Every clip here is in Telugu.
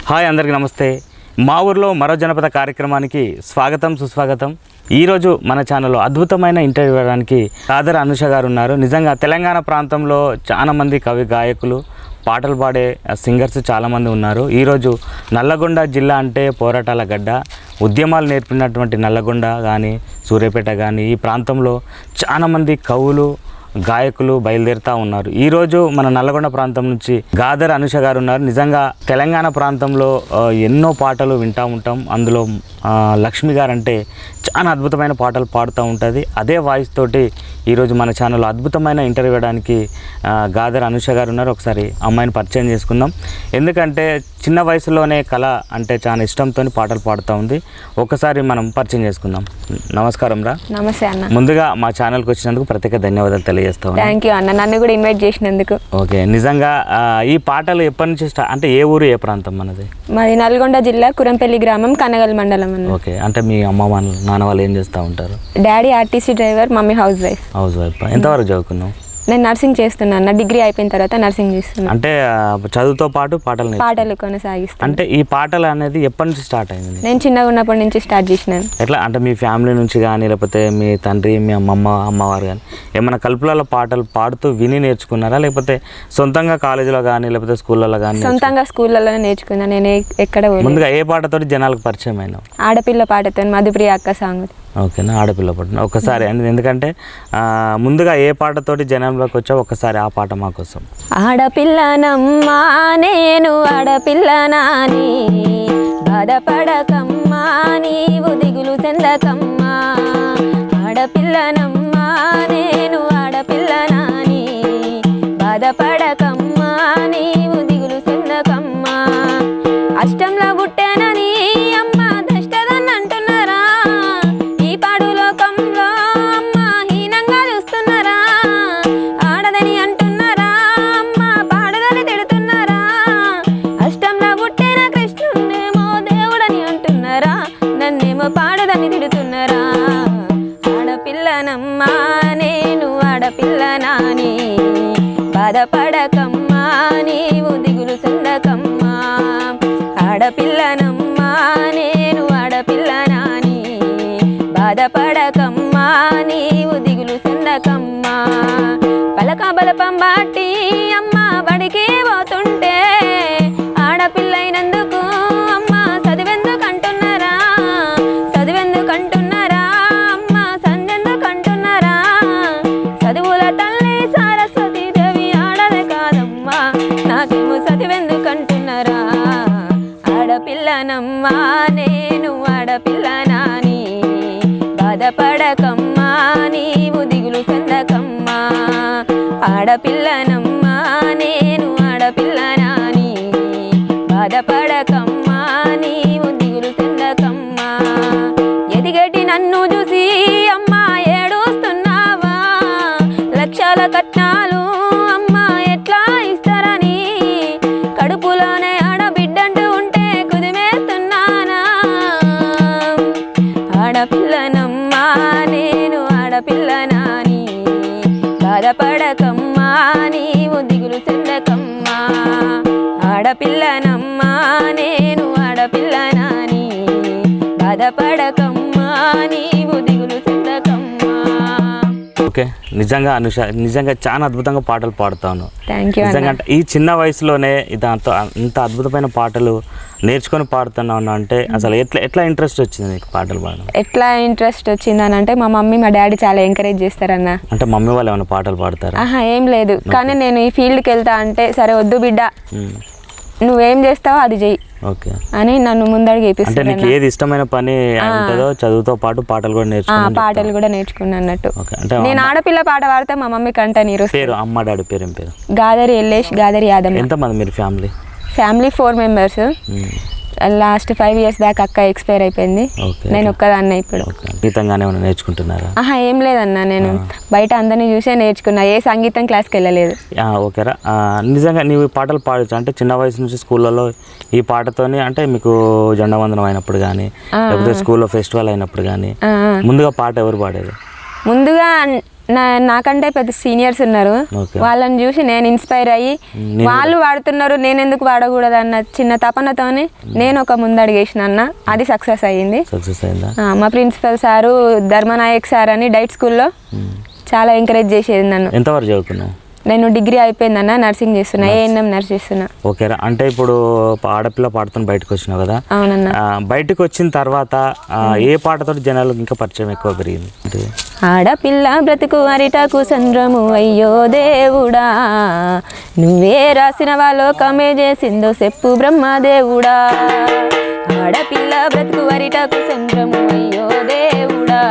హాయ్ అందరికీ నమస్తే. మా ఊర్లో మరో జనపద కార్యక్రమానికి స్వాగతం సుస్వాగతం. ఈరోజు మన ఛానల్లో అద్భుతమైన ఇంటర్వ్యూ ఇవ్వడానికి కాదర్ అనుష గారు ఉన్నారు. నిజంగా తెలంగాణ ప్రాంతంలో చాలామంది కవి గాయకులు పాటలు పాడే సింగర్స్ చాలామంది ఉన్నారు. ఈరోజు నల్లగొండ జిల్లా అంటే పోరాటాల గడ్డ, ఉద్యమాలు నేర్పినటువంటి నల్లగొండ కానీ సూర్యాపేట కానీ ఈ ప్రాంతంలో చాలామంది కవులు గాయకులు బయలుదేరుతూ ఉన్నారు. ఈరోజు మన నల్లగొండ ప్రాంతం నుంచి కాదర్ అనుష గారు ఉన్నారు. నిజంగా తెలంగాణ ప్రాంతంలో ఎన్నో పాటలు వింటూ ఉంటాం. అందులో లక్ష్మి గారు అంటే చాలా అద్భుతమైన పాటలు పాడుతూ ఉంటుంది. అదే వాయిస్ తోటి ఈరోజు మన ఛానల్లో అద్భుతమైన ఇంటర్వ్యూ ఇవ్వడానికి కాదర్ అనుష గారు ఉన్నారు. ఒకసారి అమ్మాయిని పరిచయం చేసుకుందాం. ఎందుకంటే చిన్న వయసులోనే కళ అంటే చాలా ఇష్టంతో పాటలు పాడుతూ ఉంది. ఒకసారి మనం పరిచయం చేసుకుందాం. నమస్కారం రా. నమస్తే అన్న. ముందుగా మా ఛానల్కి వచ్చినందుకు ప్రత్యేక ధన్యవాదాలు తెలియజేస్తాం. థ్యాంక్ యూ అన్న, నన్ను కూడా ఇన్వైట్ చేసినందుకు. ఓకే, నిజంగా ఈ పాటలు ఎప్పటి నుంచి అంటే ఏ ఊరు ఏ ప్రాంతం మనది? మాది నల్గొండ జిల్లా కురంపల్లి గ్రామం, కనగల్ మండలం అన్న. ఓకే, అంటే మీ అమ్మ నాన్న వాళ్ళు ఏం చేస్తూ ఉంటారు? Daddy RTC driver, mummy house wife. House wife. ఎంతవరకు చదువుకున్నావు? నేను నర్సింగ్ చేస్తున్నాను అన్న. డిగ్రీ అయిపోయిన తర్వాత నర్సింగ్ చేస్తున్నాను. అంటే చదువుతో పాటు పాటలు కొనసాగిస్తాను. అంటే ఈ పాటలు అనేది ఎప్పటి నుంచి స్టార్ట్ అయింది? నేను చిన్నగా ఉన్నప్పటి నుంచి స్టార్ట్ చేసినాను. ఎట్లా అంటే మీ ఫ్యామిలీ నుంచి కానీ లేకపోతే మీ తండ్రి మీ అమ్మవారు కానీ ఏమైనా కలుపులలో పాటలు పాడుతూ విని నేర్చుకున్నారా, లేకపోతే సొంతంగా కాలేజీలో కానీ లేకపోతే స్కూళ్ళలో కానీ? సొంతంగా స్కూళ్ళలోనే నేర్చుకున్నాను. నేను ఎక్కడ ముందుగా ఏ పాటతో జనాలకు పరిచయం అయినావు? ఆడపిల్ల పాటతో, మధుప్రియ అక్క సాంగ్. ఓకేనా, ఆడపిల్ల పాట ఒకసారి. ఎందుకంటే ముందుగా ఏ పాటతోటి జనంలోకి వచ్చావు, ఒకసారి ఆ పాట మా కోసం. ఆడపిల్లనమ్మా నేను ఆడపిల్లనాని, బాధపడకమ్మా నీవు దిగులు చెందకమ్మా. ఆడపిల్లనమ్మా నేను ఆడపిల్లనాని, బాధపడకమ్మా నీవు దిగులు చెందకమ్మా. అష్టంలో పుట్టానని అమ్మ దష్టదని అంటున్నారా, ఈ పాడు లోకంలో అమ్మ హీనంగా చూస్తున్నారా. ఆడదని అంటున్నారా, అమ్మ పాడదని తిడుతున్నారా. అష్టంలో పుట్టిన కృష్ణున్నేమో దేవుడని అంటున్నారా, నన్నేమో పాడదని తిడుతున్నారా. ఆడపిల్లనమ్మా నేను ఆడపిల్లనాని, బాధపడకమ్మా నీవు దిగులు చెందకమ్మా. ఆడపిల్లనమ్మా నేను ఆడపిల్లనాని, బాధపడకమ్మా నీవు దిగులు చెందకమ్మా. పలక బలపం బాటి అమ్మ బడికి పోతుంటే, ఆడపిల్లైనందుకు అమ్మ చదివెందుకంటున్నారా, చదివెందుకంటున్నారా అమ్మ సంజెందుకంటున్నారా. చదువుల తల్లి సరస్వతి దేవి ఆడదే కాదమ్మా, నాకేమో చదివెందుకంటున్నారా. ఆడపిల్లనమ్మా నేను ఆడపిల్లనాని, బాధపడకమ్మా నీవు దిగులు చెందకమ్మా. ఆడపిల్లనమ్మా నేను ఆడపిల్లనాని, బాధపడకమ్మా నీవు దిగులు చెందకమ్మా. ఎదిగటి నన్ను చూసి అమ్మా ఏడుస్తున్నావా, లక్షల కట్నాలు అమ్మా ఎట్లా ఇస్తారని, కడుపులోనే ఆడబిడ్డంటూ ఉంటే కుదిమేస్తున్నానా. ఆడపిల్లనమ్మా నేను ఆడపిల్లనాని, బాధపడకమ్మా నీవు దిగులు చెందకమ్మా. ఆడపిల్లనమ్మా నేను ఆడపిల్లనాని, బాధపడకమ్మా నీవు దిగులు చెందకమ్మా. ఓకే, నిజంగా అనుష నిజంగా చాలా అద్భుతంగా పాటలు పాడుతాను. Thank you. నిజంగా అంటే ఈ చిన్న వయసులోనే ఇదంతా ఇంత అద్భుతమైన పాటలు నేర్చుకొని పాడుతున్నాను అంటే అసలు ఎట్లా ఇంట్రెస్ట్ వచ్చింది నీకు పాటలు పాడడం? ఎట్లా ఇంట్రెస్ట్ వచ్చిందని అంటే మా మమ్మీ మా డాడీ చాలా ఎంకరేజ్ చేస్తారన్న. అంటే మమ్మీ వాళ్ళు ఏమైనా పాటలు పాడతారా? ఆహా ఏం లేదు, కానీ నేను ఈ ఫీల్డ్కి వెళ్తా అంటే సరే వద్దు బిడ్డ, నువ్వేం చేస్తావో అది చెయ్యి ఓకే అని నన్ను ముందడుగు అంటే వేపిస్తాను. నీకు ఏది ఇష్టమైన పని ఉంటుందో చదువుతో పాటు పాటలు కూడా నేర్చుకున్నాను. పాటలు కూడా నేర్చుకున్నా అన్నట్టు. అంటే నేను ఆడపిల్ల పాట పాడితే మా మమ్మీ కంట నీరు. పేరు అమ్మ డాడీ పేరు ఏం పేరు? గాదరి ఎల్లేష్, గాదరి యాదమ్మ. ఎంతమంది మీరు ఫ్యామిలీ? 4 మెంబర్స్. లాస్ట్ 5 years దాకా అక్క ఎక్స్పైర్ అయిపోయింది. నేను ఒక్కదాన్నే ఇప్పుడు. సంగీతంగానే ఏమైనా నేర్చుకుంటున్నారా? ఆహా ఏం లేదన్నా, నేను బయట అందరినీ చూసే నేర్చుకున్నా, ఏ సంగీతం క్లాస్కి వెళ్ళలేదు. ఓకేరా. నిజంగా నీవు పాటలు పాడచ్చు అంటే చిన్న వయసు నుంచి స్కూళ్ళలో ఈ పాటతోని అంటే మీకు జెండా వందనం అయినప్పుడు కానీ లేకపోతే స్కూల్లో ఫెస్టివల్ అయినప్పుడు కానీ ముందుగా పాట ఎవరు పాడేది? ముందుగా నాకంటే పెద్ద సీనియర్స్ ఉన్నారు, Okay. వాళ్ళని చూసి నేను ఇన్స్పైర్ అయ్యి వాళ్ళు వాడుతున్నారు నేను ఎందుకు వాడకూడదు అన్న చిన్న తపనతోనే నేను ఒక ముందడుగేసిన అన్న, అది సక్సెస్ అయ్యింది. సక్సెస్ అయిందా? మా ప్రిన్సిపల్ సారు ధర్మనాయక్ సార్ అని డైట్ స్కూల్లో చాలా ఎంకరేజ్ చేసేది నన్ను. ఎంతవరకు చదువుకున్నావు? నేను డిగ్రీ అయిపోయిందన్న, నర్సింగ్ చేస్తున్నా, ఏఎన్ఎం నర్స్ చేస్తున్నా. ఓకేరా. అంటే ఇప్పుడు ఆడపిల్ల పాడుతున్న బయటకు వచ్చినావు కదా, అవునన్న. బయటకు వచ్చిన తర్వాత ఏ పాటతో జనాలకు ఇంకా పరిచయం ఎక్కువ పెరిగింది? అంటే ఆడపిల్ల బ్రతుకు అరిటాకు సంద్రము అయ్యో దేవుడా, నువ్వే రాసిన లోకమే చేసిందో చెప్పు బ్రహ్మదేవుడా. ఆడపిల్ల బ్రతుకు అరిటాకు సంద్రము అయ్యో దేవుడా,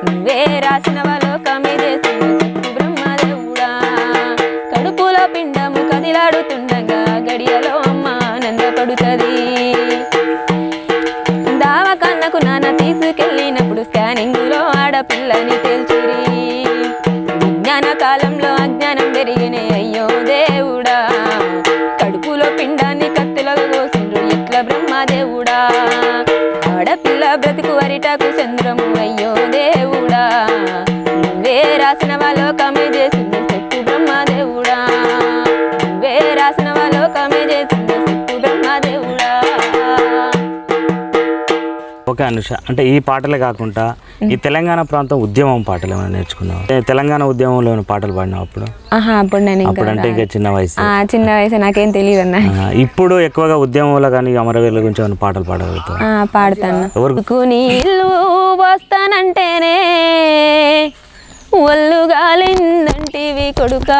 నువ్వే రాసిన లోకమే చేసిందో చెప్పు బ్రహ్మదేవుడా. కడుపులో పిండము కదిలాడుతుండగా గడియలో అమ్మ ఆనందపడుతుంది. దావకన్నకు నాన్న తీసుకెళ్ళినప్పుడు స్కానింగులో ఆడపిల్లని తేల్చిరి. విజ్ఞాన కాలంలో అజ్ఞానం పెరిగినే అయ్యో దేవుడా, కడుపులో పిండాన్ని కత్తులకు కోసిండ్రు ఎట్ల బ్రహ్మదేవుడా. ఆడపిల్ల బ్రతుకు అరిటాకు చంద్రము అయ్యో దేవుడా, నువ్వే రాసిన లోకమే చేసింది చెప్పు బ్రహ్మదేవుడా. నువ్వే రాసిన లోకమే చేసింది చెప్పు బ్రహ్మదేవుడా. ఓకే అనుష, అంటే ఈ పాటలే కాకుండా ఈ తెలంగాణ ప్రాంతం ఉద్యమం పాటలు ఏమైనా నేర్చుకున్నావు? తెలంగాణ ఉద్యమంలో ఏమైనా పాటలు పాడినావు అప్పుడు? అప్పుడు నేను అప్పుడు అంటే ఇంకా చిన్న వయసు. చిన్న వయసు నాకేం తెలియదు అన్న. ఇప్పుడు ఎక్కువగా ఉద్యమంలో కానీ అమరవీరుల గురించి ఏమైనా పాటలు పాడగలుగుతావు? పాడతాను. ఎవరు? నీళ్ళు వస్తానంటేనే ఒళ్ళు గాలిందంటివి కొడుకా,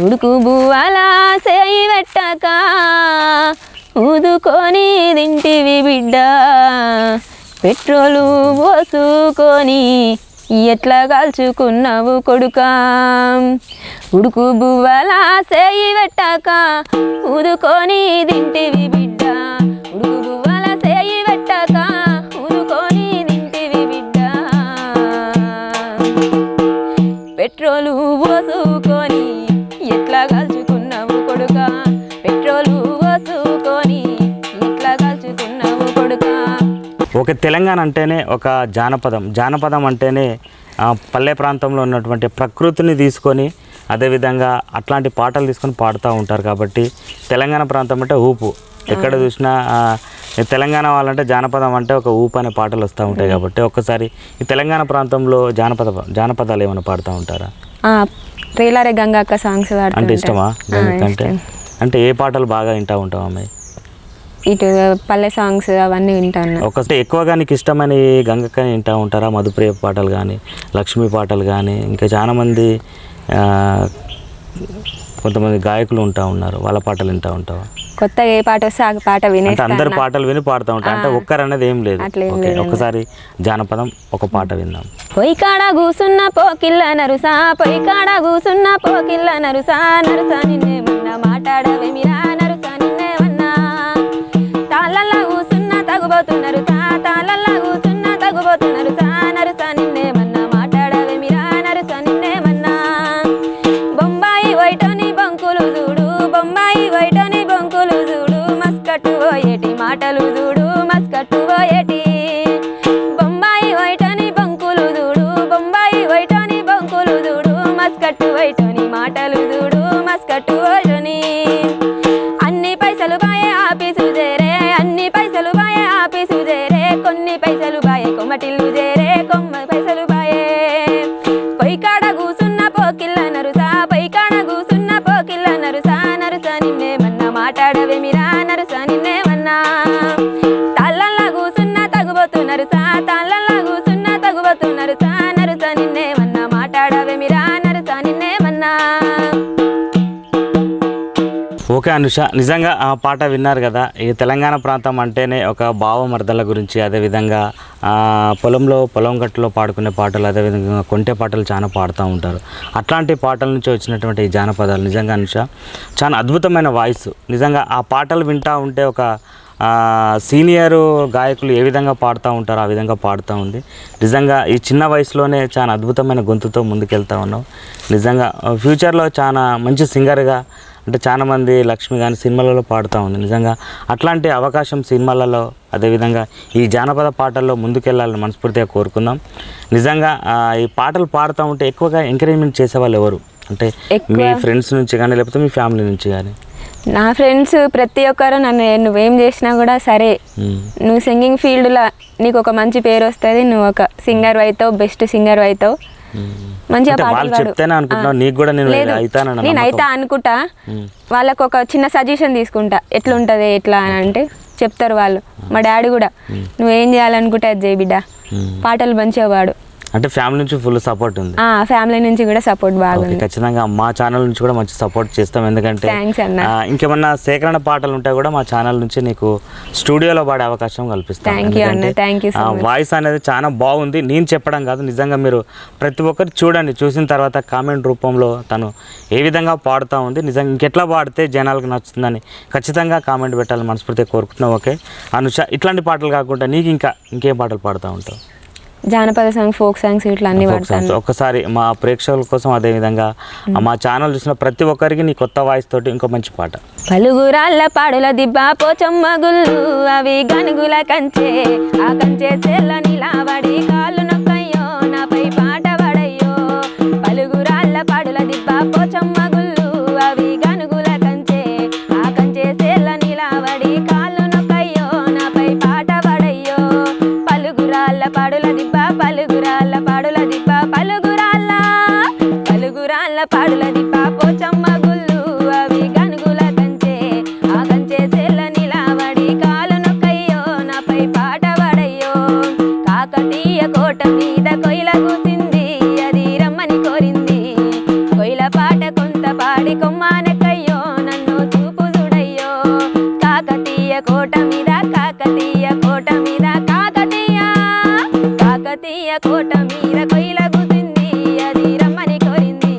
ఉడుకు బువ్వాలా సేయి పెట్టాక ఊదుకొని తింటివి బిడ్డ. పెట్రోలు పోసుకొని ఎట్లా కాల్చుకున్నావు కొడుకా, ఉడుకు బువ్వలా సేయి పెట్టాక ఊదుకొని తింటివి బిడ్డ. ఉడుకు బువ్వలా సేయి పెట్టాక ఊదుకొని తింటివి బిడ్డ. పెట్రోలు పోసుకొని ఎట్లా కాల్చుకున్నావు కొడుకా, పెట్రోలు పోసుకొని ఎట్లా కాల్చుకున్నావు కొడుకా. ఓకే, తెలంగాణ అంటేనే ఒక జానపదం అంటేనే పల్లె ప్రాంతంలో ఉన్నటువంటి ప్రకృతిని తీసుకొని అదేవిధంగా అట్లాంటి పాటలు తీసుకొని పాడుతూ ఉంటారు. కాబట్టి తెలంగాణ ప్రాంతం అంటే ఊపు, ఎక్కడ చూసినా తెలంగాణ వాళ్ళంటే జానపదం అంటే ఒక ఊపు అనే పాటలు వస్తూ ఉంటాయి. కాబట్టి ఒక్కసారి ఈ తెలంగాణ ప్రాంతంలో జానపదాలు ఏమైనా పాడుతూ ఉంటారా? రేలారే గంగక్క సాంగ్స్ అంటే ఇష్టమా? గంగక్క అంటే ఏ పాటలు బాగా వింటూ ఉంటావు అమ్మాయి? ఇటు పల్లె సాంగ్స్ అవన్నీ వింటాను. ఒకసారి ఎక్కువగా నీకు ఇష్టమైన గంగక్కని వింటూ ఉంటారా? మధుప్రియ పాటలు కానీ, లక్ష్మీ పాటలు కానీ, ఇంకా చాలామంది కొంతమంది గాయకులు ఉన్నారు, వాళ్ళ పాటలు వింటూ ఉంటావా? కొత్తగా ఏ పాట వస్తే ఆ పాట వినే అందరు పాటలు విని పాడుతూ ఉంటారు, అంటే ఒక్కరనేది ఏం లేదు. ఒకసారి జానపదం ఒక పాట విందాం. పొయ్యి కాడ కూసున్న పోకిల్ల నరుసా, పొయ్యి కాడ కూసున్న పోకిల్ల నరుసా, నరుసా నిన్నేమన్నా మాట్లాడవేమిరా, నరుసా నిన్నేమన్నా. తాళ్ళల్లా కూసున్న తగుబోతున్నరుసా, తాళ్ళల్లా కూసున్న తగుబోతున్నరుసా, నరుసా నిన్నేమన్నా మాట్లాడవేమిరా, నరుసా నిన్నేమన్నా. బొంబాయి వైటోని బంకులు చూడు, బొంబాయి వైటోని బంకులు చూడు, మస్కట్టు పోయేటి మాటలు చూడు, మస్కట్టు పోయేటి. బొంబాయి వైటోని బంకులు చూడు, బొంబాయి వైటోని బంకులు చూడు, మస్కట్టు వైటోని మాటలు చూడు, మస్కట్టు వైటోని. అన్ని పైసలు బాయే ఆఫీసు చేరే, అన్ని పైసలు బాయే ఆఫీసు చేరే, కొన్ని పైసలు బాయే కొమ్మటిల్లు చేరే, కొమ్మ పైసలు బాయే. పొయ్యి కాడ కూసున్న పోకిల్ల నరుసా, పొయ్యి కాడ కూసున్న పోకిల్ల నరుసా, నరుసా నిన్నేమన్నా మాట్లాడవేమిరా, నరుసా నిన్నేమన్నా. తాళ్ళల్లా కూసున్న తగుబోతున్నరుసా, తాళ్ళల్లా కూసున్న తగుబోతున్నరుసా, నరుసా నిన్నేమన్నా మాట్లాడవేమిరా, నరుసా నిన్నేమన్నా. ఓకే అనుష, నిజంగా ఆ పాట విన్నారు కదా. ఈ తెలంగాణ ప్రాంతం అంటేనే ఒక భావమర్దల గురించి, అదేవిధంగా పొలం గట్టులో పాడుకునే పాటలు, అదేవిధంగా కొంటె పాటలు చాలా పాడుతూ ఉంటారు. అట్లాంటి పాటల నుంచి వచ్చినటువంటి ఈ జానపదాలు నిజంగా అనుష చాలా అద్భుతమైన వాయిస్. నిజంగా ఆ పాటలు వింటూ ఉంటే ఒక సీనియరు గాయకులు ఏ విధంగా పాడుతూ ఉంటారో ఆ విధంగా పాడుతూ ఉంది. నిజంగా ఈ చిన్న వయసులోనే చాలా అద్భుతమైన గొంతుతో ముందుకెళ్తూ ఉన్నావు. నిజంగా ఫ్యూచర్లో చాలా మంచి సింగర్గా అంటే చాలామంది లక్ష్మి కానీ సినిమాలలో పాడుతూ ఉంది. నిజంగా అట్లాంటి అవకాశం సినిమాలలో అదేవిధంగా ఈ జానపద పాటల్లో ముందుకెళ్ళాలని మనస్ఫూర్తిగా కోరుకుందాం. నిజంగా ఈ పాటలు పాడుతూ ఉంటే ఎక్కువగా ఎంకరేజ్మెంట్ చేసేవాళ్ళు ఎవరు? అంటే మీ ఫ్రెండ్స్ నుంచి కానీ లేకపోతే మీ ఫ్యామిలీ నుంచి కానీ? నా ఫ్రెండ్స్ ప్రతి ఒక్కరు నన్ను నువ్వేం చేసినా కూడా సరే, నువ్వు సింగింగ్ ఫీల్డ్లో నీకు ఒక మంచి పేరు వస్తుంది, నువ్వు ఒక సింగర్ అవుతావు, బెస్ట్ సింగర్ అవుతావు, మంచిగా పాటలు పాడు. నేను అయితే అనుకుంటా, వాళ్ళకు ఒక చిన్న సజెషన్ తీసుకుంటా ఎట్లుంటుంది ఎట్లా అని అంటే చెప్తారు వాళ్ళు. మా డాడీ కూడా నువ్వేం చేయాలనుకుంటే అది చేయి బిడ్డ, పాటలు మంచిగా పాడు. అంటే ఫ్యామిలీ నుంచి ఫుల్ సపోర్ట్ ఉంది? ఫ్యామిలీ నుంచి కూడా సపోర్ట్ బాగుంది. ఖచ్చితంగా మా ఛానల్ నుంచి కూడా మంచి సపోర్ట్ చేస్తాం. ఎందుకంటే ఇంకేమన్నా సేకరణ పాటలు ఉంటే కూడా మా ఛానల్ నుంచి నీకు స్టూడియోలో పాడే అవకాశం కల్పిస్తాం. వాయిస్ అనేది చాలా బాగుంది, నేను చెప్పడం కాదు, నిజంగా మీరు ప్రతి ఒక్కరు చూడండి, చూసిన తర్వాత కామెంట్ రూపంలో తను ఏ విధంగా పాడుతూ ఉంది, నిజంగా ఇంకెట్లా పాడితే జనాలకు నచ్చుతుందని ఖచ్చితంగా కామెంట్ పెట్టాలని మనస్ఫూర్తిగా కోరుకుంటున్నాం. ఓకే అనుష, ఇట్లాంటి పాటలు కాకుండా నీకు ఇంకేం పాటలు పాడుతూ ఉంటావు? జానపద సాంగ్, ఫోక్ సాంగ్స్ ఇట్లా అన్ని పాడతాను. ఒక్కసారి మా ప్రేక్షకుల కోసం అదేవిధంగా మా ఛానల్ చూసిన ప్రతి ఒక్కరికి నీ కొత్త వాయిస్ తోటి ఇంకో మంచి పాట. పలుగురాళ్ళ పాడుల దిబ్బ పోచమ్మ గుళ్ళు, అవి గనుగుల కంచే, ఆ కంచే చెల్ల నిలబడి కాళ్ళు నొక్కయ్యో, నాపై పాట పడయ్యో. పలుగురాళ్ళ పాడుల దిబ్బ పోచమ్మ గుళ్ళు, అవి గనుగుల కంచే, ఆ కంచే చెల్ల నిలబడి కాళ్ళు నొక్కయ్యో, నాపై పాట పడయ్యో. పలుగురాళ్ళ పాడుల దిబ్బ, పలుగురాళ్ళ పాడుల దిబ్బ, పలుగురాళ్ళ పాడుల దిబ్బ పోచమ్మ గుళ్ళు, అవి గనుగుల కంచే, ఆ కంచే చెల్ల నిలబడి కాలు నొక్కయ్యో, నాపై పాట పడయ్యో. కాకతీయ కోట మీద కొయిల కూసింది, అది రమ్మని కోరింది, కొయిల పాట కొంత పాడి కొమ్మానకయ్యో, నన్ను చూపు చూడయ్యో. కాకతీయ కోట మీద, కాకతీయ కోట మీద, కాకతీయ కోట మీద కొయిల కూసింది, అది రమ్మని కోరింది,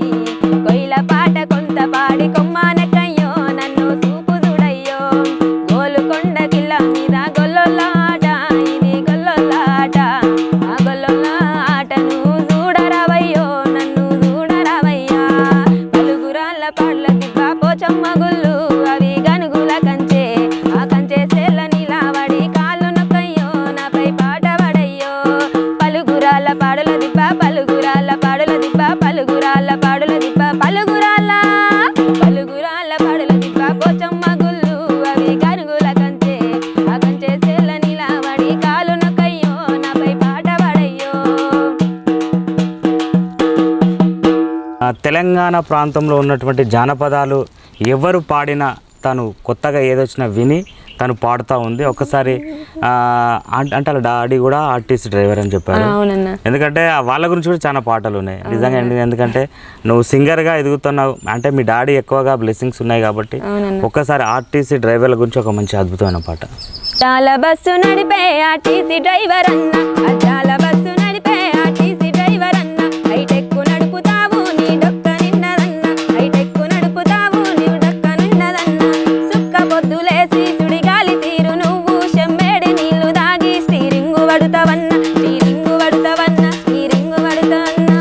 కొయిల పాట కొంత పాడి కొమ్మానకయ్యో, నన్ను చూపు చూడయ్యో. గోలుకొండ కిల్ల మీద గొల్లొల్ల ఆట, ఇది గొల్లొల్ల ఆట, ఆ గొల్లొల్ల ఆటను చూడరావయ్యో, నన్ను చూడరావయ్యా. పలుగురాళ్ళ పాడ్ల దిబ్బ పోచమ్మ గుళ్ళు, అవి గనుగుల కంచే, ఆ కంచే చెల్ల నిలబడి కాళ్ళు నొక్కయ్యో, నాపై పాట పడయ్యో. పలుగురాళ్ళ పాడుల దిబ్బ, పలుగురాళ్ళ పాడుల దిబ్బ, పలుగురాళ్ళ పాడుల దిబ్బ, పలుగురాళ్ళ పాడుల దిబ్బ పోచమ్మ గుళ్ళు, అవి గనుగుల కంచే, ఆ కంచే చెల్ల నిలబడి కాళ్ళు నొక్కయ్యో, నాపై పాట పడయ్యో. తెలంగాణ ప్రాంతంలో ఉన్నటువంటి జానపదాలు ఎవరు పాడినా తను కొత్తగా ఏదొచ్చినా విని తను పాడుతూ ఉంది. ఒక్కసారి అంటే వాళ్ళ డాడీ కూడా ఆర్టీసీ డ్రైవర్ అని చెప్పారు. ఎందుకంటే వాళ్ళ గురించి కూడా చాలా పాటలు ఉన్నాయి నిజంగా. ఎందుకంటే నువ్వు సింగర్గా ఎదుగుతున్నావు అంటే మీ డాడీ ఎక్కువగా బ్లెస్సింగ్స్ ఉన్నాయి కాబట్టి ఒక్కసారి ఆర్టీసీ డ్రైవర్ల గురించి ఒక మంచి అద్భుతమైన పాట. చాలా బస్సు నడిపే ఆర్టీసీ డ్రైవర్ అన్న, చాలా బస్సు నడిపే ఆర్టీసీ డ్రైవర్ అన్న, హైటెక్కు నడుపుతావు నీ డొక్క నిన్నదన్న, హైటెక్కు నడుపుతావు నీ డొక్క నిన్నదన్న. సుక్క పొద్దులేసి సుడిగాలి తీరు నువ్వు, చెమ్మేడి నీళ్లు దాగి స్టీరింగు పడుతావన్న, స్టీరింగు పడుతావన్న, స్టీరింగు పడుతావన్న.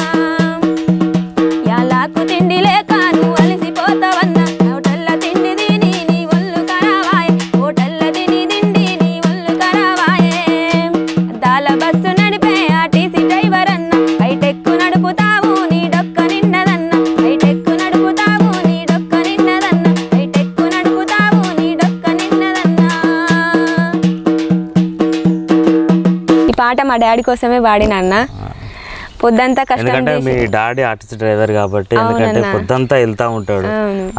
యాలాకు తిండి లేక నువ్వు అలసిపోతావన్న, హోటల్ల తిండి తిని నీ ఒళ్ళు ఖరాబాయ్, హోటల్ల తిని తిండి నీ ఒళ్ళు ఖరాబాయే. దాల బస్సు నడిపే ఆర్టీసీ డ్రైవర్ అన్న, హైటెక్కు నడుపుతావు నీ డొక్క నిన్నదన్న, హైటెక్కు నడుపుతావు నీ డొక్క నిన్నదన్న, హైటెక్కు నడుపుతావు నీ డొక్క నిన్నదన్న. ఈ పాట మా డాడీ కోసమే పాడిన అన్న. పొద్దంతా కష్టం ఎందుకంటే మీ డాడీ ఆర్టీసీ డ్రైవర్ కాబట్టి, ఎందుకంటే పొద్దంతా వెళ్తూ ఉంటాడు,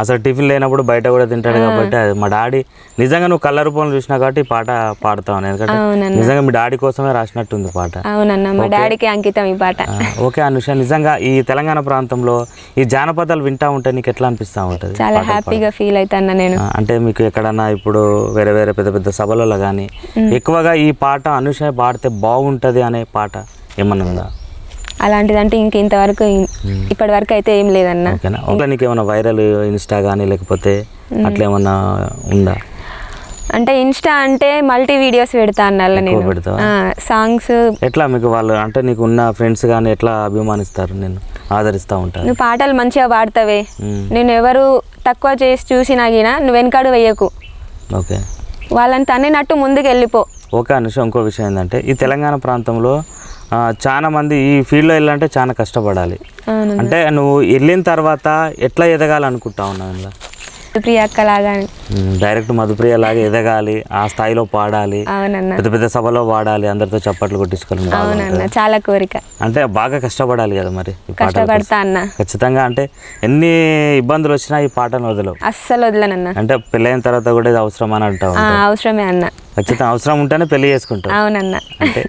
అసలు టిఫిన్ లేనప్పుడు బయట కూడా తింటాడు కాబట్టి అది మా డాడీ నిజంగా నువ్వు కళ్ళ రూపంలో చూసినా కాబట్టి ఈ పాట పాడుతావు. ఎందుకంటే నిజంగా మీ డాడీ కోసమే రాసినట్టుంది పాట. అవునన్నా, మా డాడీకి అంకితం ఈ పాట. ఓకే అనుష, నిజంగా ఈ తెలంగాణ ప్రాంతంలో ఈ జానపదాలు వింటా ఉంటే నీకు ఎట్లా అనిపిస్తూ ఉంటుంది? చాలా హ్యాపీగా ఫీల్ అవుతాను నేను. అంటే మీకు ఎక్కడన్నా ఇప్పుడు వేరే వేరే పెద్ద పెద్ద సభలలో కానీ ఎక్కువగా ఈ పాట అనుష పాడితే బాగుంటుంది అనే పాట ఏమన్నా ఉందా? అలాంటిదంటే ఇంతవరకు ఇప్పటి వరకు అయితే ఏం లేదన్నా. ఓకేనా, నీకు ఏమైనా వైరల్ ఇన్స్టా కానీ లేకపోతే అట్లా ఏమన్నా ఉందా? అంటే ఇన్స్టా అంటే మల్టీ వీడియోస్ పెడతా అన్నారు నేను, సాంగ్స్. ఎట్లా మీకు వాళ్ళు అంటే నీకు ఉన్న ఫ్రెండ్స్ కానీ ఎట్లా అభిమానిస్తారు, నేను ఆదరిస్తూ ఉంటారు? నువ్వు పాటలు మంచిగా పాడతావే, నేను ఎవరు తక్కువ చేసి చూసినా గినా నువ్వు వెనకాడు వేయకు, ఓకే వాళ్ళని తన్నినట్టు ముందుకు వెళ్ళిపో. ఓకే అనుష, ఇంకో విషయం ఏంటంటే ఈ తెలంగాణ ప్రాంతంలో చాలా మంది ఈ ఫీల్డ్లో వెళ్ళాలంటే చాలా కష్టపడాలి. అంటే నువ్వు వెళ్ళిన తర్వాత ఎట్లా ఎదగాలనుకుంటా ఉన్నావు ఇలా? మధుప్రియ అక్క లాగా. డైరెక్ట్ మధుప్రియ లాగా ఎదగాలి, ఆ స్థాయిలో పాడాలి, అవునన్న, పెద్ద పెద్ద సభలో పాడాలి, అందరితో చప్పట్లు కొట్టించుకోవాలి. అవునన్న, చాలా కోరిక. అంటే బాగా కష్టపడాలి కదా మరి ఈ పాటల కష్టపడతా కోసం. అన్న, ఖచ్చితంగా. అంటే ఎన్ని ఇబ్బందులు వచ్చినా ఈ పాటను వదలవు. అస్సలు వదలనన్న. అంటే పెళ్ళైన తర్వాత కూడా ఇది అవసరం అని అంటావు. అవసరమే అన్న. ఖచ్చితంగా అవసరం ఉంటేనే పెళ్లి చేసుకుంటావు. అవునన్న. అంటే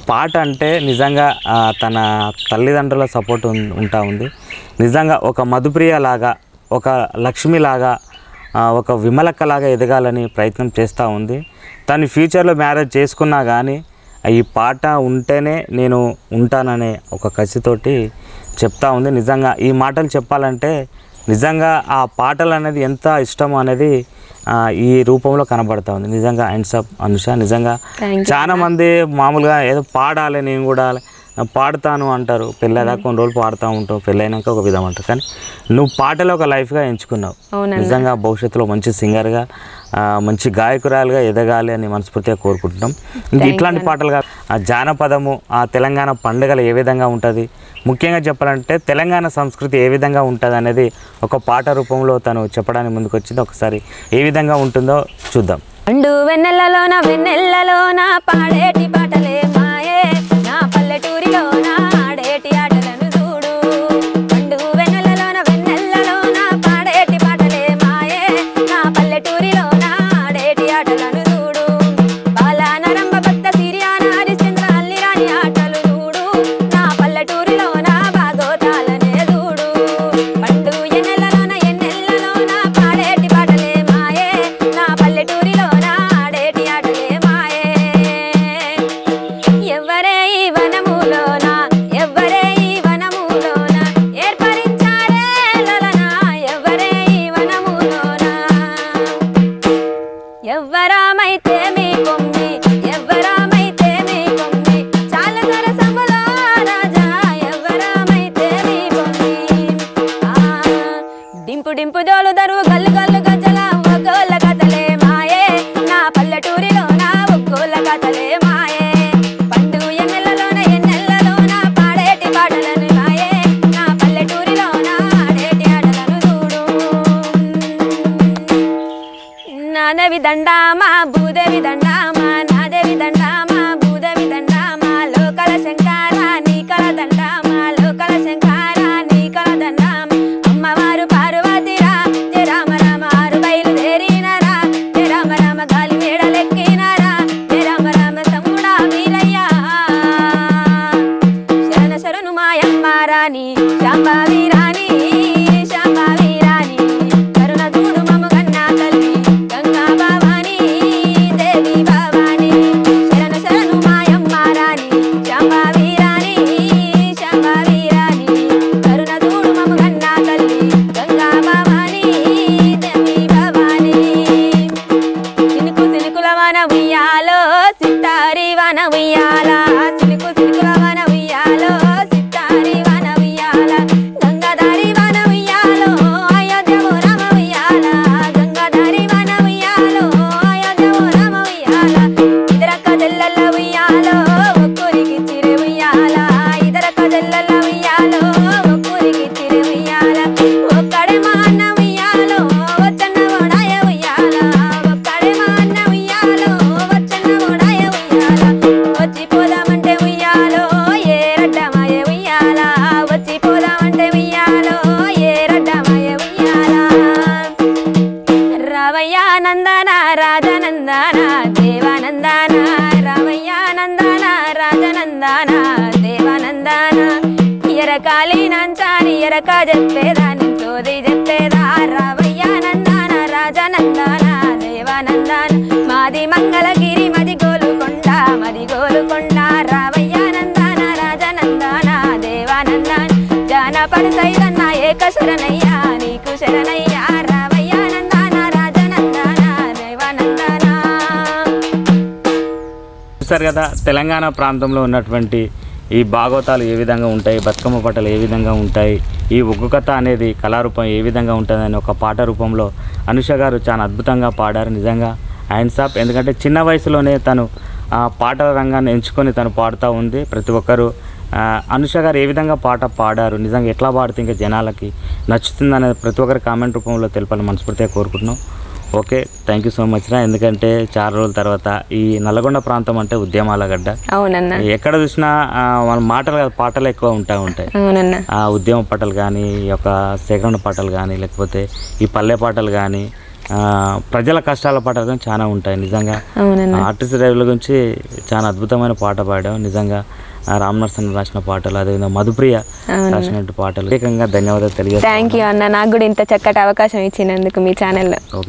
పాట అంటే నిజంగా తన తల్లిదండ్రుల సపోర్ట్ ఉంటా ఉంది. నిజంగా ఒక మధుప్రియ లాగా, ఒక లక్ష్మి లాగా, ఒక విమలక్క లాగా ఎదగాలని ప్రయత్నం చేస్తూ ఉంది. తను ఫ్యూచర్లో మ్యారేజ్ చేసుకున్నా కానీ ఈ పాట ఉంటేనే నేను ఉంటాననే ఒక కసితోటి చెప్తా ఉంది. నిజంగా ఈ మాటలు చెప్పాలంటే నిజంగా ఆ పాటలు అనేది ఎంత ఇష్టమో అనేది ఈ రూపంలో కనబడతా ఉంది. నిజంగా హ్యాండ్స్ అప్ అనుష. నిజంగా చాలా మంది మామూలుగా ఏదో పాడాలి, నేను కూడా పాడుతాను అంటారు. పెళ్ళైదాకా కొన్ని రోజులు పాడుతూ ఉంటావు, పెళ్ళైనాక ఒక విధం అంటారు. కానీ నువ్వు పాటలో ఒక లైఫ్గా ఎంచుకున్నావు. నిజంగా భవిష్యత్తులో మంచి సింగర్గా, మంచి గాయకురాలుగా ఎదగాలి అని మనస్ఫూర్తిగా కోరుకుంటున్నాం. ఇంకా ఇట్లాంటి పాటలుగా జానపదము, ఆ తెలంగాణ పండుగలు ఏ విధంగా ఉంటుంది, ముఖ్యంగా చెప్పాలంటే తెలంగాణ సంస్కృతి ఏ విధంగా ఉంటుంది అనేది ఒక పాట రూపంలో తను చెప్పడానికి ముందుకు వచ్చింది. ఒకసారి ఏ విధంగా ఉంటుందో చూద్దాం. అండు వెన్నెలలోన వెన్నెలలోన పాడేటి పాటలే మాయే, నా పల్లెటూరిలోన ఆడేటి ఆటలను చూడు. అండు వెన్నెలలోన వెన్నెలలోన పాడేటి పాటలే మాయే, నా పల్లెటూరిలోన ఆడేటి ఆటలను చూడు. బాలానరంభ భక్త సిరియాన హరిశ్చంద్ర అల్లిరాని ఆటలు చూడు, నా పల్లెటూరిలోన బాగోతాలనే చూడు. పండు ఎన్నెలలోన ఎన్నెలలోన పాడేటి పాటలే మాయే, నా పల్లెటూరిలోన ఆడేటి ఆటలే మాయే. ఎవ్వరే ఈ వనములోన, ఎవ్వరే ఈ వనములోన ఏర్పరించారే లలన, ఎవ్వరే ఈ వనములోన. ఎవ్వరామైతే మీ కొమ్మి, ఎవ్వరామైతే మీ కొమ్మి, చాలా సరసములో రాజా, ఎవ్వరామైతే మీ కొమ్మి. డింపు డింపు దోలు దరువు గల్లు గల్లు గజల ఒగ్గోళ్ళ కథలే మాయే, నా పల్లెటూరిలోన ఒగ్గోళ్ళ కథలే మాయే. పండు ఎన్నెలలోన ఎన్నెలలోన పాడేటి పాటలను మాయే, నా పల్లెటూరిలోన ఆడేటి ఆటలను చూడు. నాదేవి దండామా భూదేవి దండామా, నాదేవి దండామా భూదేవి దండామా, లోకల శంకార నీకల దండామా, లోకల శంకార నీకల దండామా. అమ్మవారు పార్వతిరా జయ రామ రామ ఆరు బయలుదేరినరా, జయ రామ రామ గాలి మేడలెక్కినరా, జయ రామ రామ తమ్ముడా వీరయ్య. శరణ శరణు మాయమ్మ రాణి శాంబావి రాణి, శాంబావి రాణి, కరుణ చూడు మము కన్నా తల్లి గంగా భవాని, దేవి భవాని. శరణ శరణు మాయమ్మ రాణి శాంబావి రాణి, శాంబావి రాణి, కరుణ చూడు మము కన్నా తల్లి గంగా భవాని, దేవి భవాని. సినుకు సినుకుల వన ఉయ్యాలో సితారి వన ఉయ్యాల, సినుకు సినుకుల వన ఉయ్యాలో సితారి వన ఉయ్యాల, గంగాధారి వన ఉయ్యాలో అయోధ్యము రామ ఉయ్యాల, గంగాధారి వన ఉయ్యాలో అయోధ్యము రామ ఉయ్యాల. ఇదరక్క జల్లల్ల ఉయ్యాలో ఒక్కరికి చిరు ఉయ్యాల, ఇదరక్క జల్లల్ల ఉయ్యాలో ఒక్కరికి చిరు ఉయ్యాల. ఒక్కడే మా అన్న ఉయ్యాలో వచ్చన్న ఓడాయ ఉయ్యాల, ఒక్కడే మా అన్న ఉయ్యాలో వచ్చన్న ఓడాయ ఉయ్యాల. వచ్చిపోదామంటే ఉయ్యాలో ఏ రడ్డమాయ ఉయ్యాల, వచ్చిపోదామంటే ఉయ్యాలో ఏ రడ్డమాయ ఉయ్యాల. రావయ్య నందన రాజనందన దేవానందన, రావయ్య నందన రాజనందన దేవానందన. ఎరకాలి నంచాని ఎరక చెప్పేదాన్ని సోది చెప్పేదా, రావయ్య నందన రాజనందన దేవానందన. మాది మంగళగిరి మది గోలుకొండ, మది గోలుకొండ, రావయ్య నందన రాజనందన దేవానందన. జానపద సైదన్న ఏక శరణయ్య నీకు శరణయ్య, రావయ్య నందన రాజనందన దేవానందన. చూస్తారు కదా తెలంగాణ ప్రాంతంలో ఉన్నటువంటి ఈ భాగవతాలు ఏ విధంగా ఉంటాయి, బతుకమ్మ పాటలు ఏ విధంగా ఉంటాయి, ఈ ఒగ్గు కథ అనేది కళారూపం ఏ విధంగా ఉంటుందని ఒక పాట రూపంలో అనుష గారు చాలా అద్భుతంగా పాడారు. నిజంగా హ్యాండ్స్ ఆఫ్. ఎందుకంటే చిన్న వయసులోనే తను పాటల రంగాన్ని ఎంచుకొని తను పాడుతూ ఉంది. ప్రతి ఒక్కరు అనుష గారు ఏ విధంగా పాట పాడారు, నిజంగా ఎట్లా పాడితే ఇంకా జనాలకి నచ్చుతుందనేది ప్రతి ఒక్కరు కామెంట్ రూపంలో తెలపాలని మనస్ఫూర్తిగా కోరుకుంటున్నాం. Okay, thank you so much రా. ఎందుకంటే చాలా రోజుల తర్వాత ఈ నల్లగొండ ప్రాంతం అంటే ఉద్యమాల గడ్డ. అవునన్నా. ఎక్కడ చూసినా మన మాటలు కాదు పాటలు ఎక్కువ ఉంటాయి. అవునన్నా. ఆ ఉద్యమ పాటలు కానీ, ఈ యొక్క సేకరణ పాటలు కానీ, లేకపోతే ఈ పల్లె పాటలు కానీ, ప్రజల కష్టాల పాటలు కానీ చాలా ఉంటాయి. నిజంగా ఆర్టిస్ట్ డ్రైవర్ల గురించి చాలా అద్భుతమైన పాట పాడాం. నిజంగా రామ్ నరసింహ రాసిన పాటలు, అదేవిధంగా మధుప్రియ రాసినట్టు పాటలు. ప్రత్యేకంగా ధన్యవాదాలు తెలియజేస్తాను. థ్యాంక్ యూ అన్న, నాకు కూడా ఇంత చక్కటి అవకాశం ఇచ్చినందుకు మీ ఛానల్లో. ఓకే.